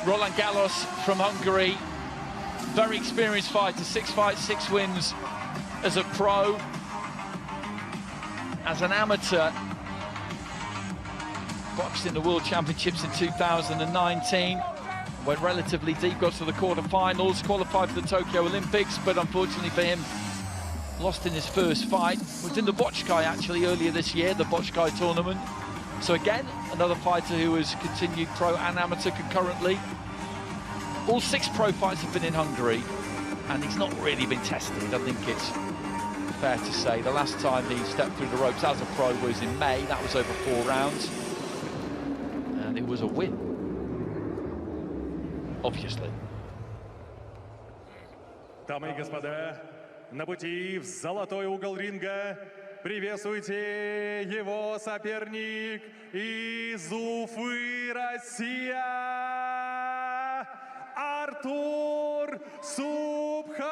Roland Galos from Hungary, very experienced fighter, 6 fights, 6 wins as a pro. As an amateur, boxed in the World Championships in 2019, went relatively deep, got to the quarterfinals, qualified for the Tokyo Olympics, but unfortunately for him, lost in his first fight. Was in the Bochkai actually earlier this year, the Bochkai tournament. So again, another fighter who has continued pro and amateur concurrently. All 6 pro fights have been in Hungary, and he's not really been tested, I think it's fair to say. The last time he stepped through the ropes as a pro was in May. That was over 4 rounds, and it was a win, obviously. Дамы и господа, на пути в золотой угол ринга приветствуйте его соперник из Уфы, Россия, Artur Subkhankulov.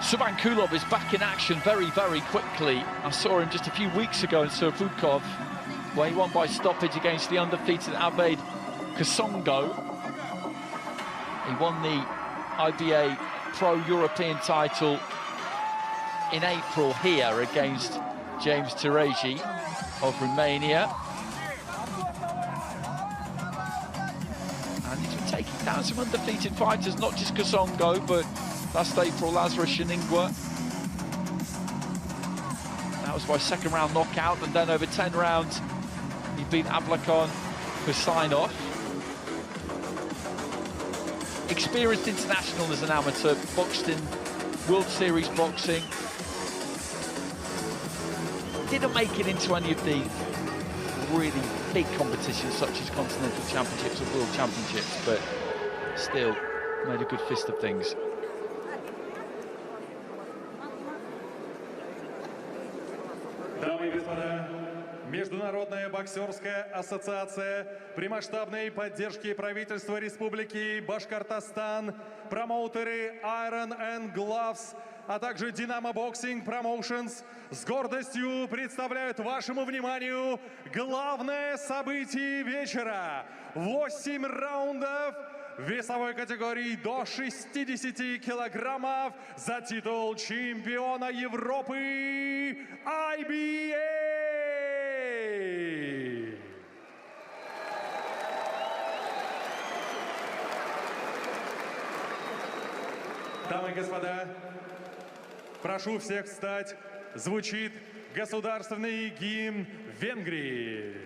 Subkhankulov is back in action very, very quickly. I saw him just a few weeks ago in Surfukov, where he won by stoppage against the undefeated Abed Kasongo. He won the IBA Pro European title in April here against James Teregi of Romania. And he's been taking down some undefeated fighters, not just Kasongo, but last April, Lazarus Sheningwa. That was by 2nd round knockout, and then over 10 rounds, he beat Ablakon Husainov. Experienced international as an amateur, boxed in World Series boxing. Didn't make it into any of the really big competitions such as Continental Championships or World Championships, but still made a good fist of things. Дамы и господа, Международная боксерская ассоциация при масштабной поддержке правительства Республики Башкортостан, промоутеры Iron and Gloves, а также Dynamo Boxing Promotions с гордостью представляют вашему вниманию главное событие вечера. 8 раундов в весовой категории до 60 килограммов за титул чемпиона Европы IBA. Дамы и господа, прошу всех встать. Звучит государственный гимн Венгрии.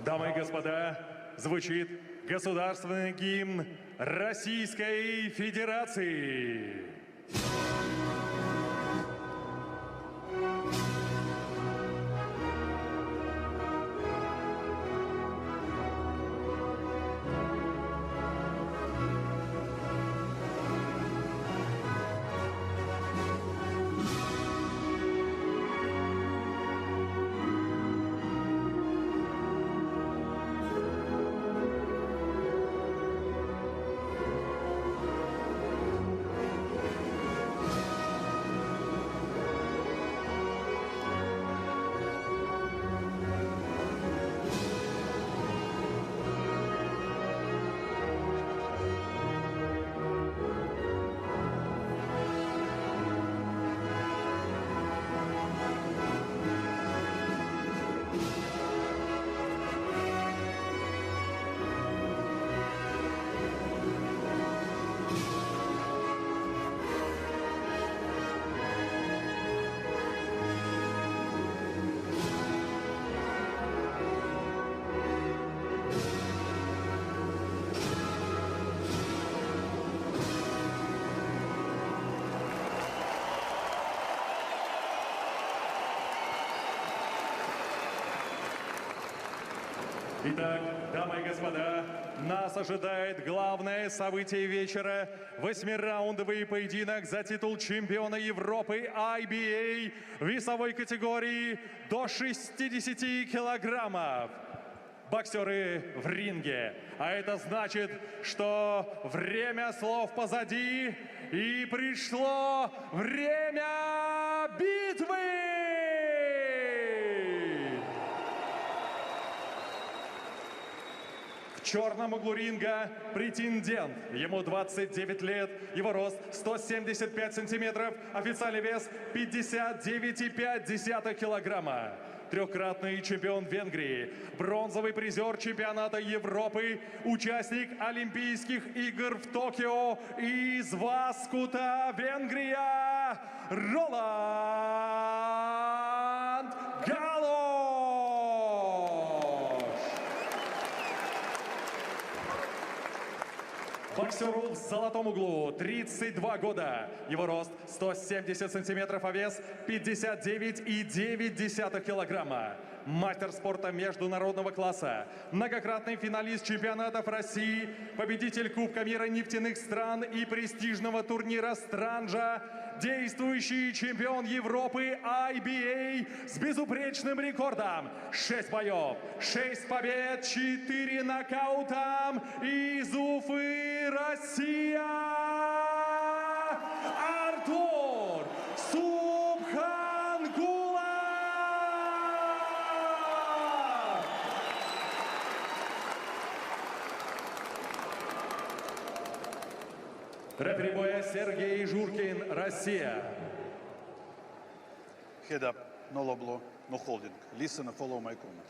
Дамы и господа, звучит государственный гимн Российской Федерации. Итак, дамы и господа, нас ожидает главное событие вечера. 8-раундовый поединок за титул чемпиона Европы IBA в весовой категории до 60 килограммов. Боксеры в ринге. А это значит, что время слов позади и пришло время битвы! В черном углу ринга претендент. Ему 29 лет, его рост 175 сантиметров, официальный вес 59,5 килограмма. Трехкратный чемпион Венгрии, бронзовый призер чемпионата Европы, участник Олимпийских игр в Токио из Васкута, Венгрия, Roland Galos. Боксеру в золотом углу 32 года. Его рост 170 сантиметров, а вес 59,9 килограмма. Мастер спорта международного класса. Многократный финалист чемпионатов России. Победитель Кубка мира нефтяных стран и престижного турнира Странджа. Действующий чемпион Европы IBA с безупречным рекордом. 6 боев, 6 побед, 4 нокаута. Из Уфы, Россия, Artur Subkhankulov. Рефери боя Сергей Журкин, Россия. Head up, no low blow, no holding. Listen and follow my command.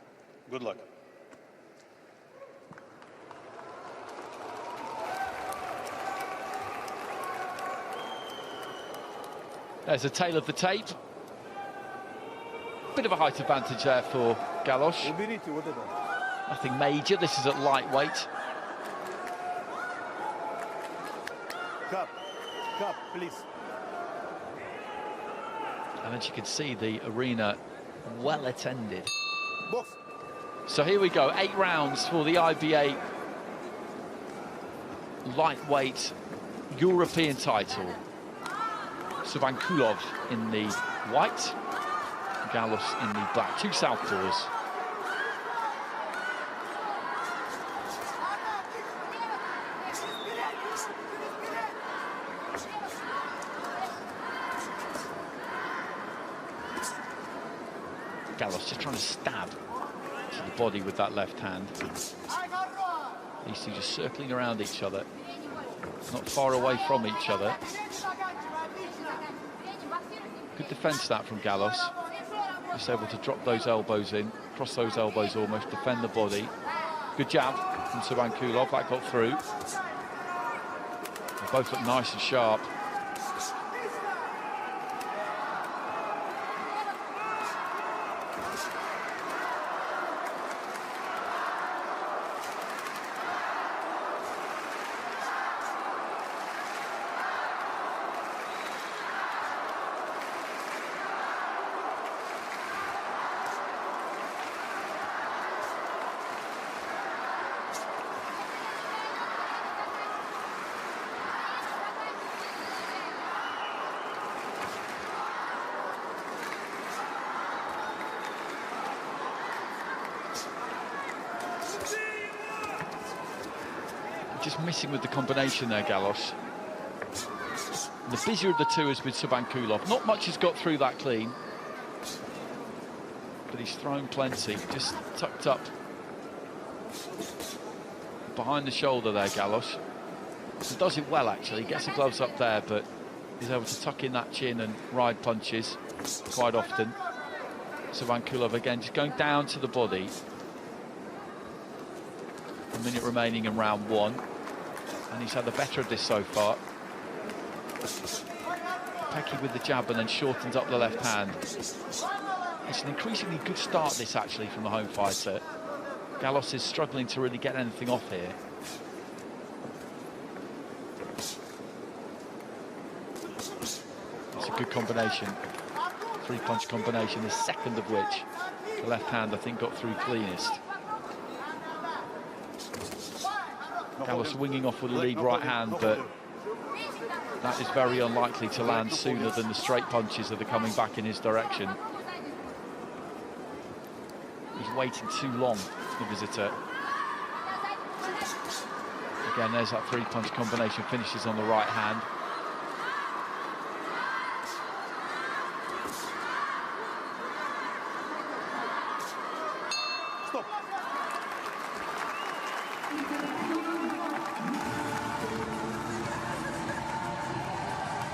Good luck. There's a tail of the tape. Bit of a height advantage there for Galos. Nothing major. This is at lightweight. Cup, please. And as you can see, the arena well attended. Box. So here we go, 8 rounds for the IBA lightweight European title. Subkhankulov in the white, Galos in the black, 2 southpaws. Galos just trying to stab to the body with that left hand. These two just circling around each other, not far away from each other. Good defence that from Galos. Just able to drop those elbows in, cross those elbows almost, defend the body. Good jab from Subkhankulov, that got through. They both look nice and sharp. Just missing with the combination there, Galos. The busier of the two is with Subkhankulov. Not much has got through that clean, but he's thrown plenty. Just tucked up behind the shoulder there, Galos. He does it well, actually. He gets the gloves up there, but he's able to tuck in that chin and ride punches quite often. Subkhankulov again just going down to the body. A minute remaining in round 1. And he's had the better of this so far. Pecky with the jab and then shortens up the left hand. It's an increasingly good start, this, actually, from the home fighter. Galos is struggling to really get anything off here. It's a good combination. 3-punch combination, the second of which, the left hand, I think, got through cleanest. Galos swinging off with a lead right hand, but that is very unlikely to land sooner than the straight punches that are coming back in his direction. He's waiting too long, the visitor. Again, there's that three-punch combination, finishes on the right hand. Stop.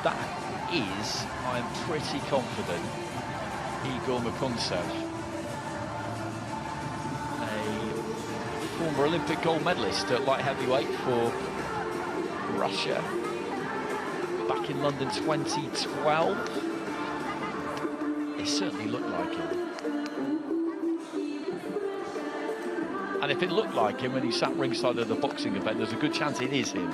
That is, I'm pretty confident, Igor Mukuntsev, a former Olympic gold medalist at light heavyweight for Russia back in London 2012. It certainly looked like him. And if it looked like him when he sat ringside at the boxing event, there's a good chance it is him.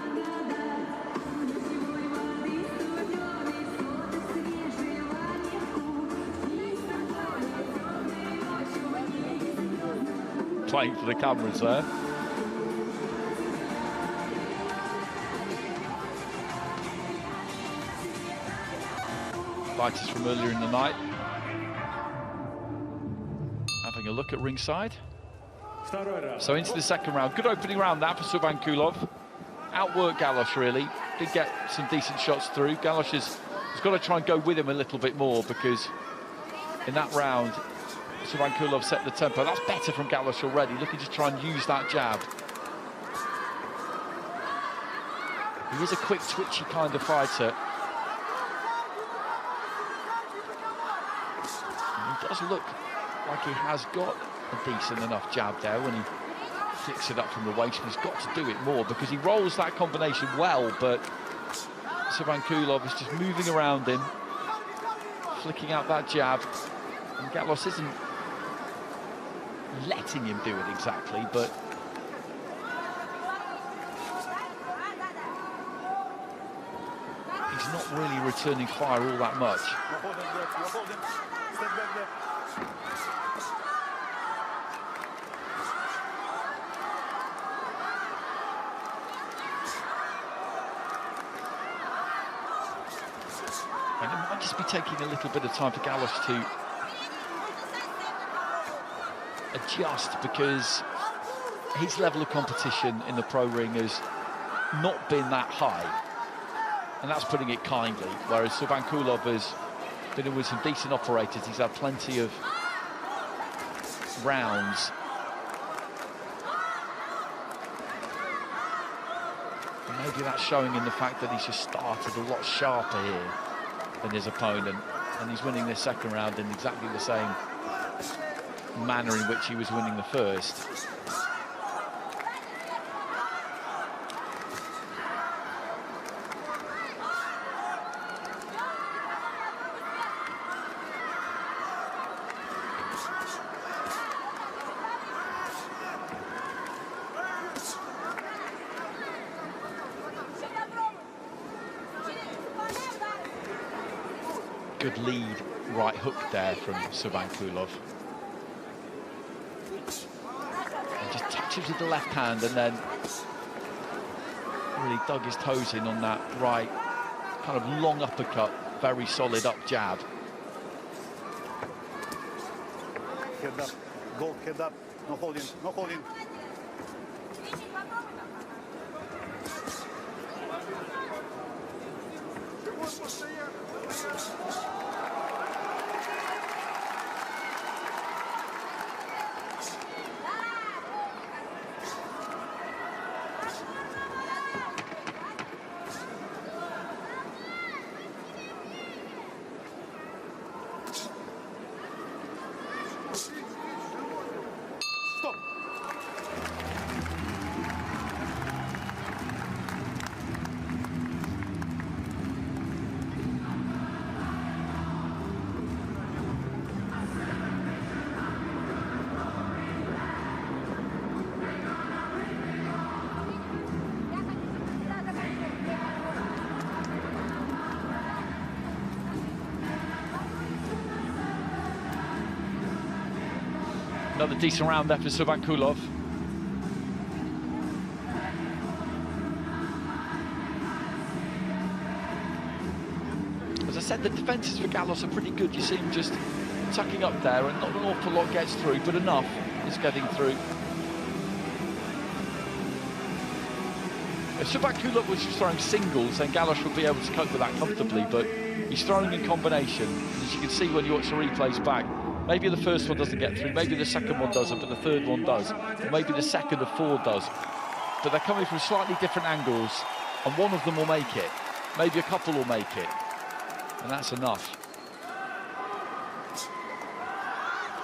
Playing for the cameras there. Fighters from earlier in the night. Having a look at ringside. So into the second round. Good opening round that for Subkhankulov. Outworked Galos really. Did get some decent shots through. Galos has got to try and go with him a little bit more, because in that round Subkhankulov set the tempo. That's better from Galos already, looking to try and use that jab. He is a quick, twitchy kind of fighter. And he does look like he has got a decent enough jab there when he flicks it up from the waist, but he's got to do it more because he rolls that combination well, but Subkhankulov is just moving around him, flicking out that jab, and Galos isn't letting him do it exactly, but he's not really returning fire all that much. And it might just be taking a little bit of time for Galos to adjust, because his level of competition in the pro ring has not been that high, and that's putting it kindly, whereas Subkhankulov has been in with some decent operators. He's had plenty of rounds, and maybe that's showing in the fact that he's just started a lot sharper here than his opponent, and he's winning this second round in exactly the same manner in which he was winning the first. Good lead right hook there from Subkhankulov. And just touches with the left hand and then really dug his toes in on that right kind of long uppercut, very solid up jab. Head up, go, head up, no holding, no holding. Another decent round there for Subkhankulov. said, the defences for Galos are pretty good. You see him just tucking up there, and not an awful lot gets through, but enough is getting through. If Subkhankulov was just throwing singles, then Galos would be able to cope with that comfortably, but he's throwing in combination. As you can see when you watch the replays back, maybe the first one doesn't get through, maybe the second one doesn't, but the third one does, or maybe the second of four does. But they're coming from slightly different angles, and one of them will make it. Maybe a couple will make it, and that's enough.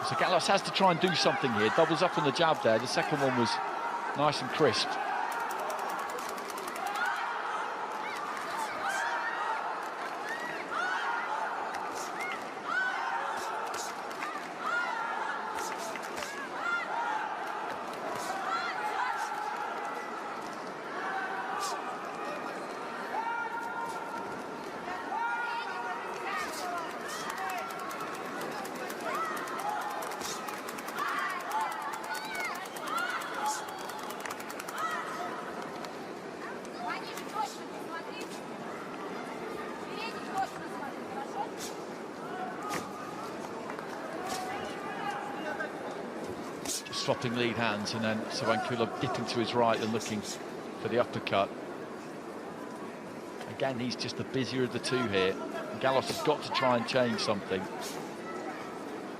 So Galos has to try and do something here. Doubles up on the jab there. The second one was nice and crisp. Swapping lead hands, and then Subkhankulov dipping to his right and looking for the uppercut. Again, he's just the busier of the two here. And Galos has got to try and change something,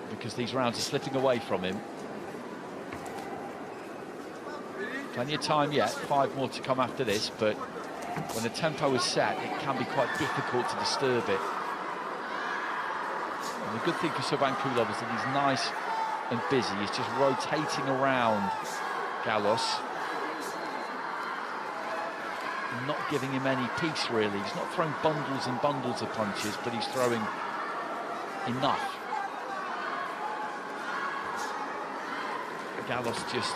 because these rounds are slipping away from him. Plenty of time yet, 5 more to come after this, but when the tempo is set, it can be quite difficult to disturb it. And the good thing for Subkhankulov is that he's nice and busy. He's just rotating around Galos, not giving him any peace really. He's not throwing bundles and bundles of punches, but he's throwing enough. Galos just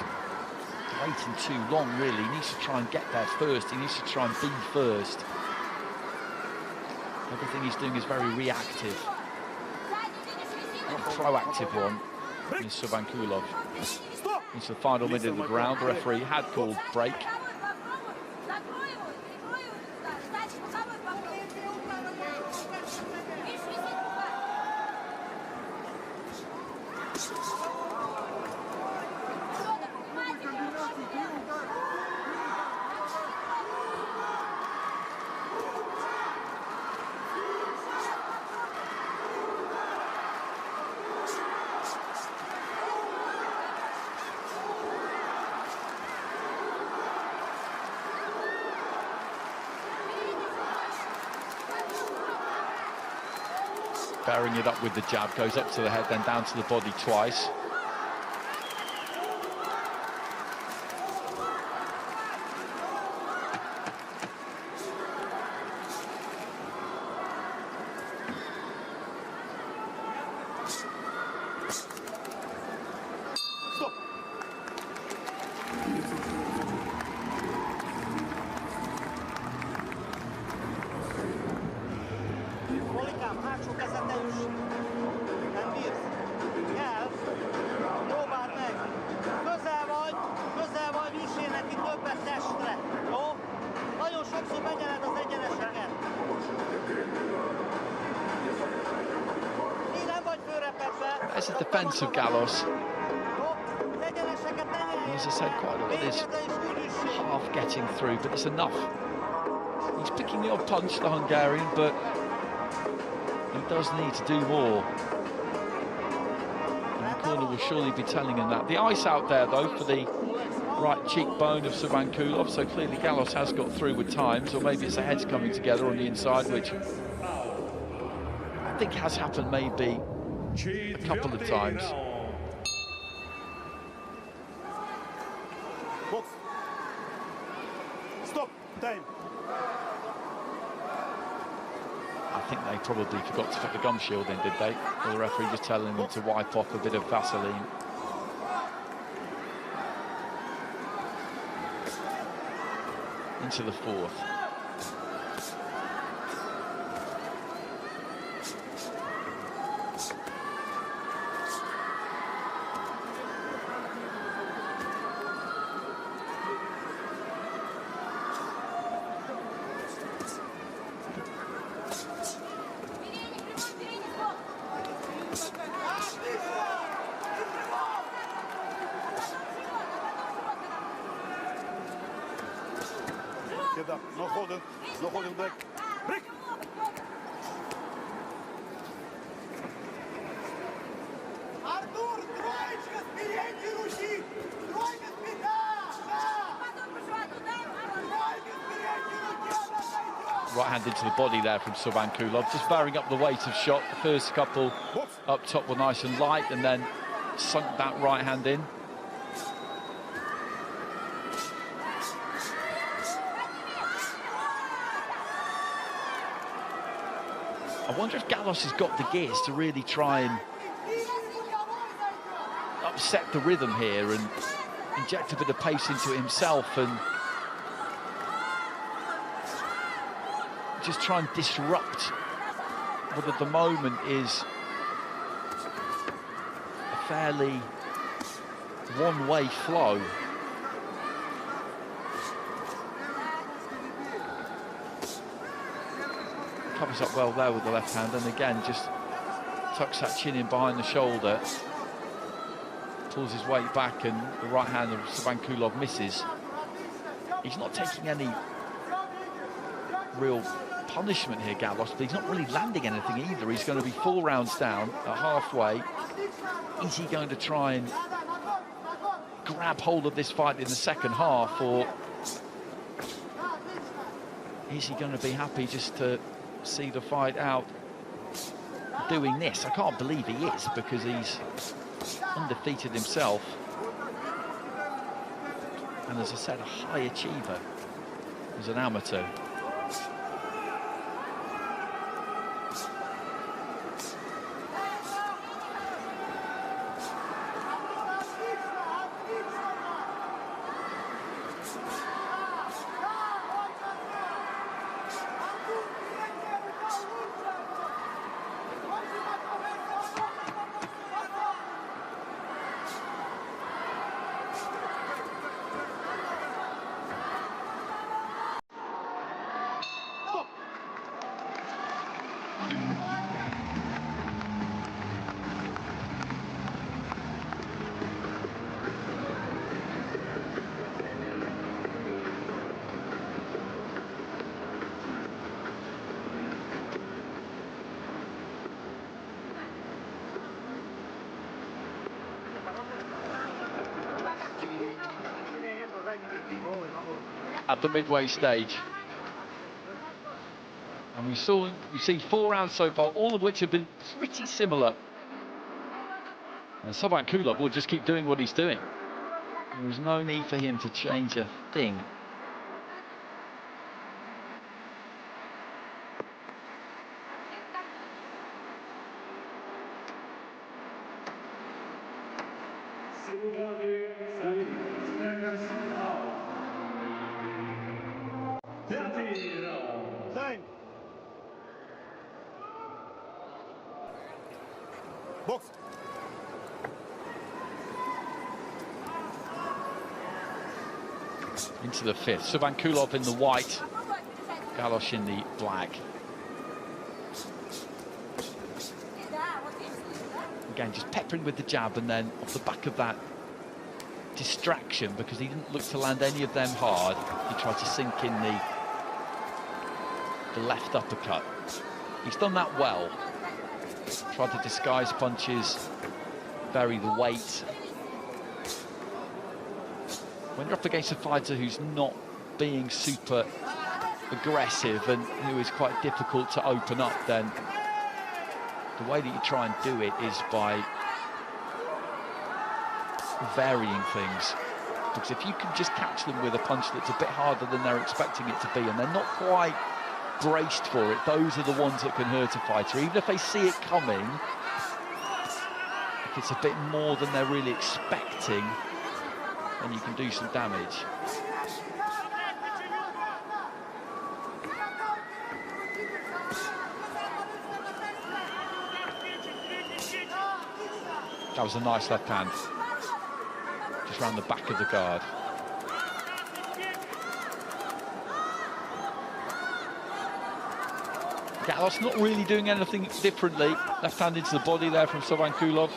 waiting too long really. He needs to try and get there first. He needs to try and be first. Everything he's doing is very reactive, not a proactive one. Is Subkhankulov. Into the final minute of the round, the referee had called break. Bearing it up with the jab, goes up to the head, then down to the body twice. There's a defence of Galos. And as I said, quite a lot of this half getting through, but it's enough. He's picking the odd punch, the Hungarian, but he does need to do more. And the corner will surely be telling him that. The ice out there, though, for the right cheekbone of Subkhankulov, so clearly Galos has got through with times, or maybe it's the heads coming together on the inside, which I think has happened maybe a couple of times. Stop. Time. I think they probably forgot to put the gum shield in, did they? Or the referee just telling them to wipe off a bit of Vaseline. Into the fourth. Head up. No holding. No holding back. Break. Artur, троечка спереди руки! Тройка спереди! Тройка спереди руки, она зайдет! Right hand into the body there from Subkhankulov, just varying up the weight of shot. The first couple up top were nice and light, and then sunk that right hand in. I wonder if Galos has got the gears to really try and upset the rhythm here and inject a bit of pace into it himself and just try and disrupt what at the moment is a fairly one-way flow. Covers up well there with the left hand, and again just tucks that chin in behind the shoulder, pulls his weight back, and the right hand of Subkhankulov misses. He's not taking any real punishment here, Galos, but he's not really landing anything either. He's going to be 4 rounds down at halfway. Is he going to try and grab hold of this fight in the second half, or is he going to be happy just to see the fight out doing this? I can't believe he is, because he's undefeated himself, and as I said, a high achiever as an amateur. At the midway stage, and we've seen 4 rounds so far, all of which have been pretty similar, and Subkhankulov will just keep doing what he's doing. There's no need for him to change a thing. Box. Into the 5th. Subkhankulov in the white, Galos in the black. Again, just peppering with the jab, and then off the back of that distraction, because he didn't look to land any of them hard, he tried to sink in the left uppercut. He's done that well. Tried to disguise punches, vary the weight. When you're up against a fighter who's not being super aggressive and who is quite difficult to open up, then the way that you try and do it is by varying things. Because if you can just catch them with a punch that's a bit harder than they're expecting it to be, and they're not quite braced for it, those are the ones that can hurt a fighter. Even if they see it coming, if it's a bit more than they're really expecting, then you can do some damage. That was a nice left hand, just round the back of the guard. Galos not really doing anything differently. Left hand into the body there from Subkhankulov.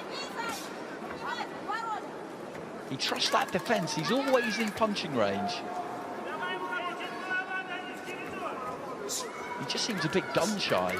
He trusts that defence. He's always in punching range. He just seems a bit gun-shy.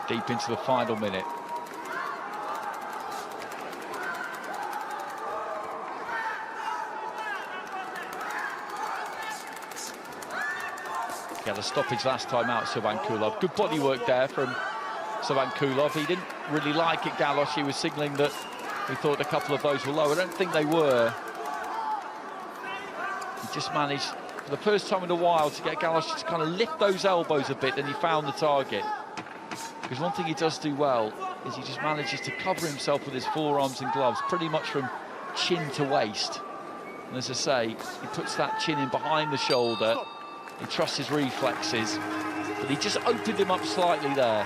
Deep into the final minute. Got a stoppage last time out, Subkhankulov. Good body work there from Subkhankulov. He didn't really like it, Galos. He was signalling that he thought a couple of those were low. I don't think they were. He just managed, for the first time in a while, to get Galos to kind of lift those elbows a bit, and he found the target. Because one thing he does do well is he just manages to cover himself with his forearms and gloves, pretty much from chin to waist. And as I say, he puts that chin in behind the shoulder, he trusts his reflexes, but he just opened him up slightly there.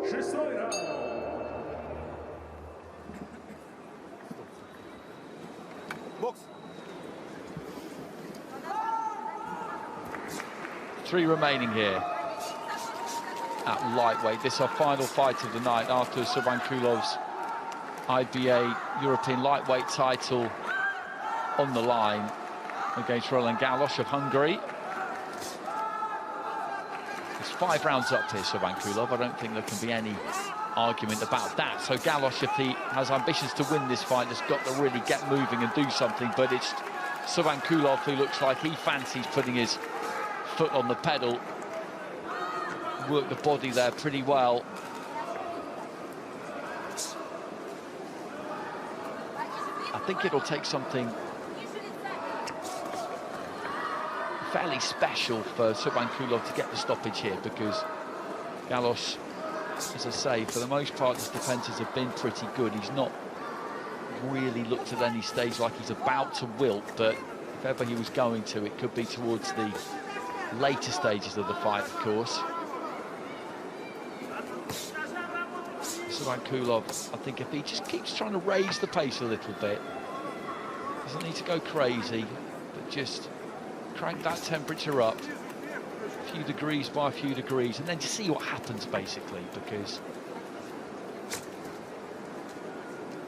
Шестой раунд. Box. 3 remaining here at lightweight. This is our final fight of the night. Artur Subkhankulov's IBA European lightweight title on the line against Roland Galos of Hungary. It's 5 rounds up here, Subkhankulov. I don't think there can be any argument about that. So Galos, if he has ambitions to win this fight, has got to really get moving and do something. But it's Subkhankulov who looks like he fancies putting his foot on the pedal. Worked the body there pretty well. I think it'll take something fairly special for Subkhankulov to get the stoppage here, because Galos, as I say, for the most part his defences have been pretty good. He's not really looked at any stage like he's about to wilt, but if ever he was going to, it could be towards the later stages of the fight, of course. Subkhankulov, I think if he just keeps trying to raise the pace a little bit, doesn't need to go crazy, but just crank that temperature up a few degrees by a few degrees, and then just see what happens, basically, because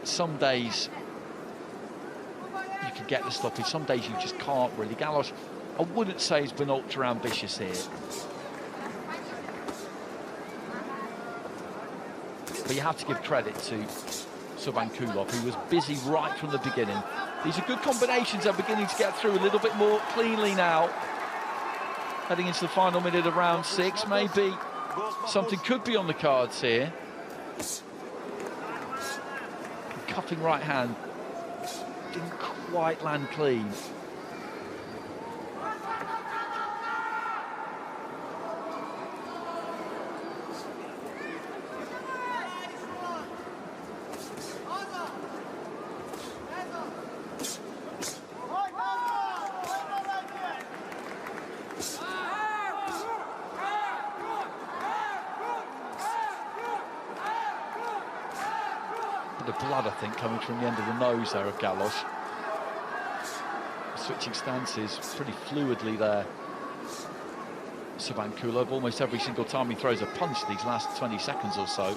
some days you can get the stoppage, some days you just can't really. Galos, I wouldn't say he's been ultra ambitious here, but you have to give credit to Subkhankulov, who was busy right from the beginning. These are good combinations. They're beginning to get through a little bit more cleanly now. Heading into the final minute of round 6, maybe something could be on the cards here. Cuffing right hand didn't quite land clean. The blood, I think, coming from the end of the nose there of Galos. Switching stances pretty fluidly there. Subkhankulov, almost every single time he throws a punch these last 20 seconds or so.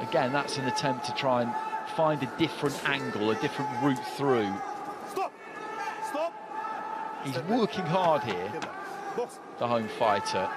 Again, that's an attempt to try and find a different angle, a different route through. Stop! Stop! He's working hard here, the home fighter.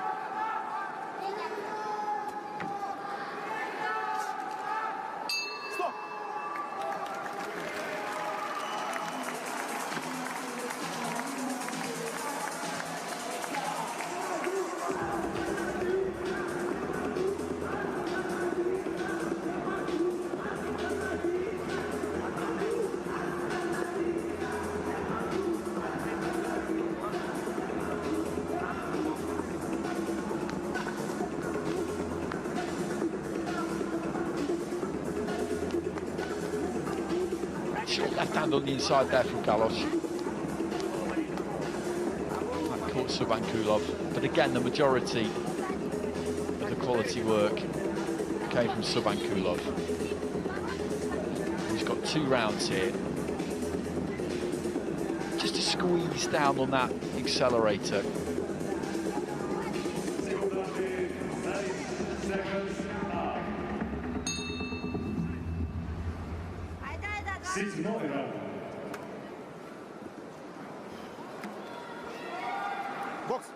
Short left hand on the inside there from Galos. That caught Subkhankulov. But again, the majority of the quality work came from Subkhankulov. He's got 2 rounds here. Just to squeeze down on that accelerator. Седьмой раунд. Бокс.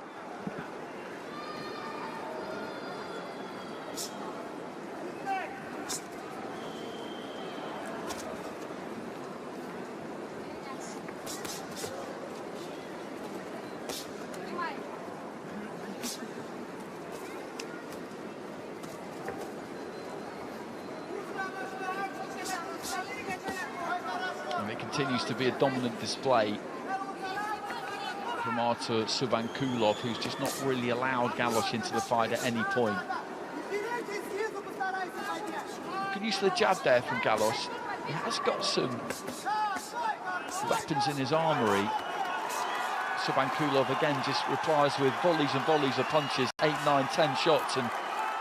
And it continues to be a dominant display from Artur Subkhankulov, who's just not really allowed Galos into the fight at any point. Good use of the jab there from Galos. He has got some weapons in his armoury. Subkhankulov again just replies with volleys and volleys of punches, 8, 9, 10 shots, and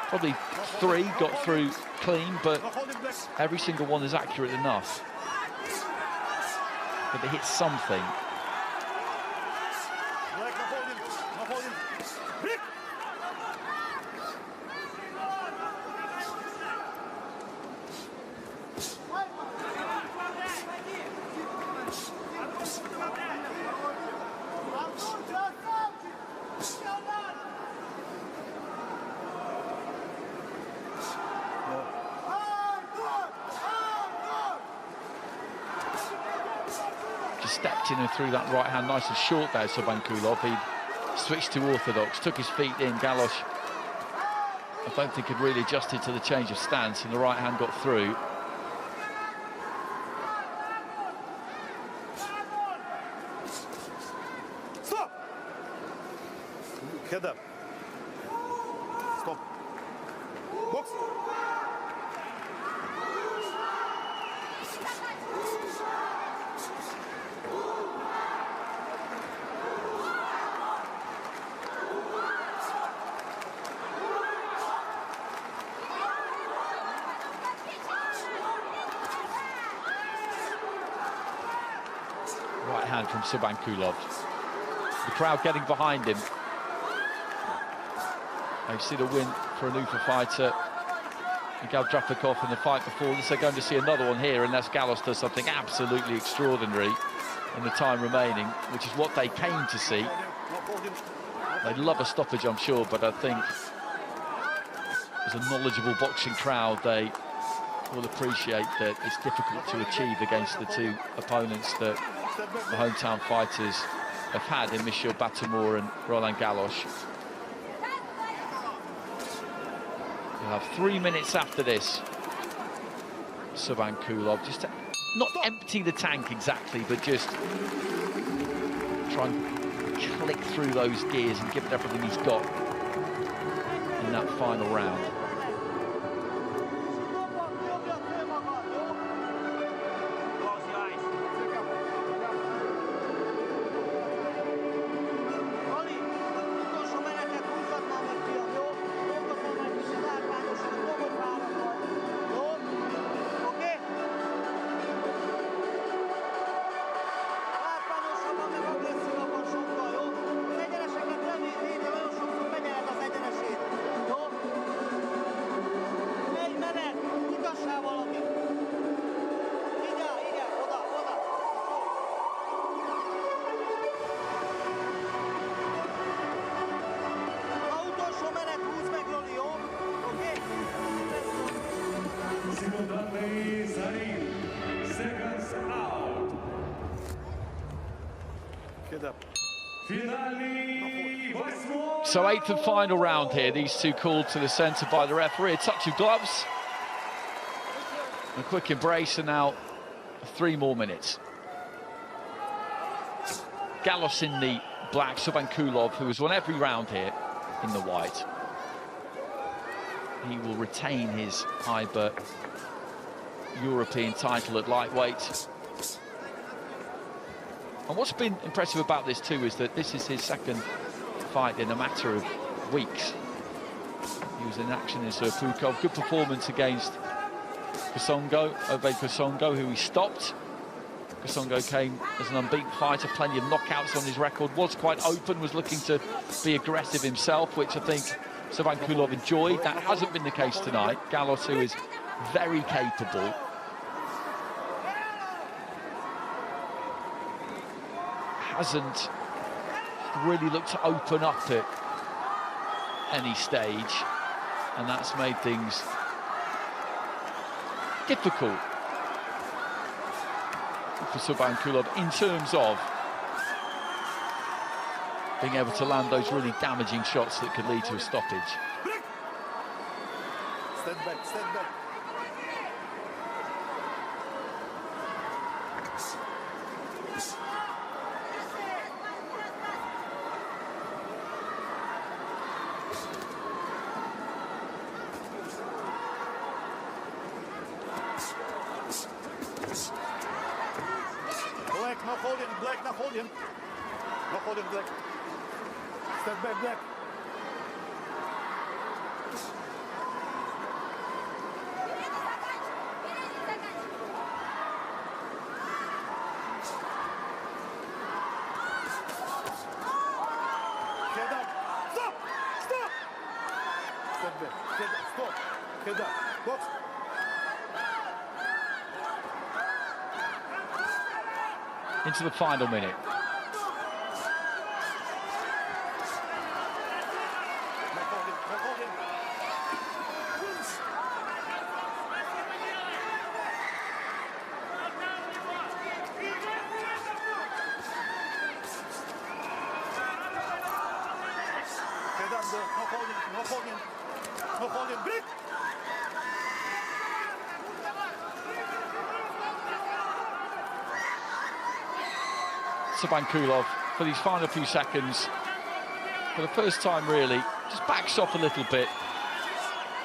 probably 3 got through clean, but every single one is accurate enough. But it hits something. Just stepped in and threw that right hand nice and short there, Subkhankulov. He switched to orthodox, took his feet in. Galos, I don't think, had really adjusted to the change of stance, and the right hand got through. Stop! Head up. Stop. Box. Right hand from Subkhankulov. The crowd getting behind him. They've seen a win for an UFA fighter, Miguel Drafikov, in the fight before this. They're going to see another one here unless Galos does something absolutely extraordinary in the time remaining, which is what they came to see. They'd love a stoppage, I'm sure, but I think as a knowledgeable boxing crowd, they will appreciate that it's difficult to achieve against the 2 opponents that the hometown fighters have had in Michel Batamor and Roland Galos. We'll have 3 minutes after this. Subkhankulov just to not empty the tank exactly, but just try and click through those gears and give it everything he's got in that final round. Head up. So 8th and final round here. These two called to the centre by the referee. A touch of gloves. A quick embrace, and now 3 more minutes. Galos in the black, Subkhankulov, who has won every round here, in the white. He will retain his IBA European title at lightweight. And what's been impressive about this too is that this is his second fight in a matter of weeks. He was in action in Surpukov. Good performance against Kosongo, who he stopped. Kosongo came as an unbeaten fighter, plenty of knockouts on his record, was quite open, was looking to be aggressive himself, which I think Subkhankulov enjoyed. That hasn't been the case tonight. Galos, who is very capable, hasn't really looked to open up at any stage, and that's made things difficult for Subkhankulov in terms of being able to land those really damaging shots that could lead to a stoppage. Stand back, stand back. Black, no holding, black, no holding. No holding, black. Step back, black. Head up. Stop! Stop! Step back. Head up. Stop. Head up. Box. Into the final minute. No holding, break! Subkhankulov, for these final few seconds, for the first time really, just backs off a little bit.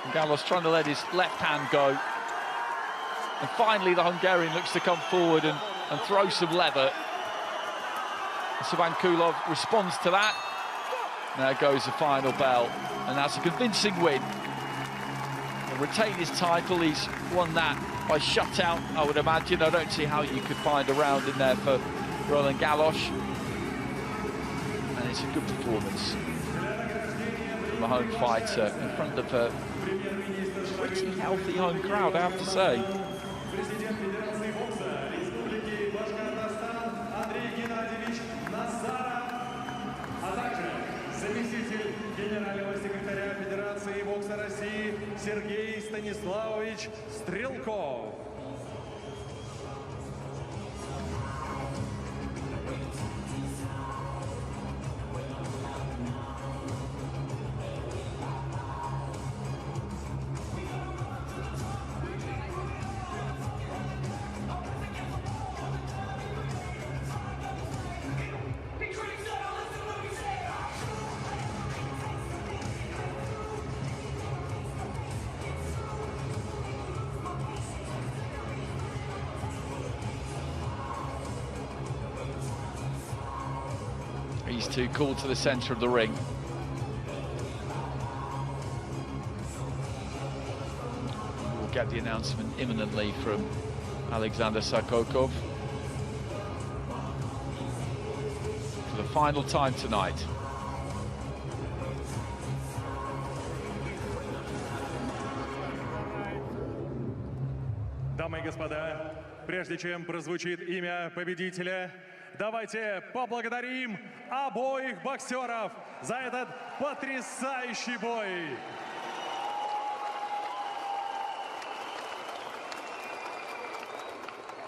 And Galos trying to let his left hand go. And finally the Hungarian looks to come forward and throw some leather. And Subkhankulov responds to that. There goes the final bell, and that's a convincing win. He'll retain his title. He's won that by shutout, I would imagine. I don't see how you could find a round in there for Roland Galos. And it's a good performance from a home fighter in front of a pretty healthy home crowd, I have to say. Заместитель генерального секретаря Федерации бокса России Сергей Станиславович Стрелков. These two called to the centre of the ring. We'll get the announcement imminently from Alexander Sakokov for the final time tonight. Дамы и господа, прежде чем прозвучит имя победителя, давайте поблагодарим обоих боксеров за этот потрясающий бой.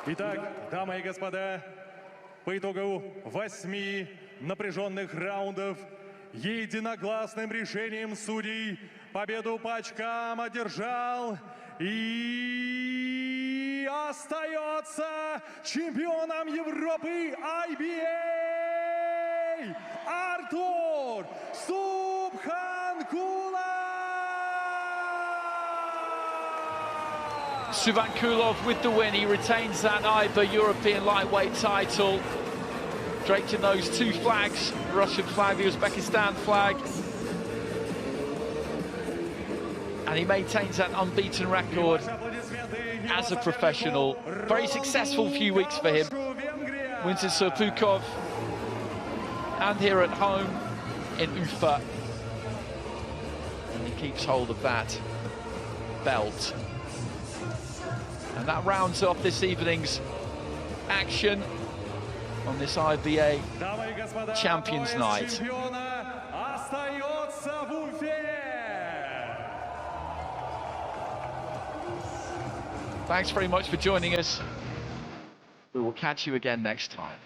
Итак, дамы и господа, По итогу 8 напряженных раундов единогласным решением судей победу по очкам одержал и остается чемпионом Европы IBA Artur Subkhankulov! Subkhankulov with the win. He retains that IBA European lightweight title. Draped in those two flags, Russian flag, the Uzbekistan flag. And he maintains that unbeaten record as a professional. Very successful few weeks for him. Wins in Surpukov and here at home in Ufa. And he keeps hold of that belt. And that rounds off this evening's action on this IBA Champions Night. Thanks very much for joining us. We will catch you again next time.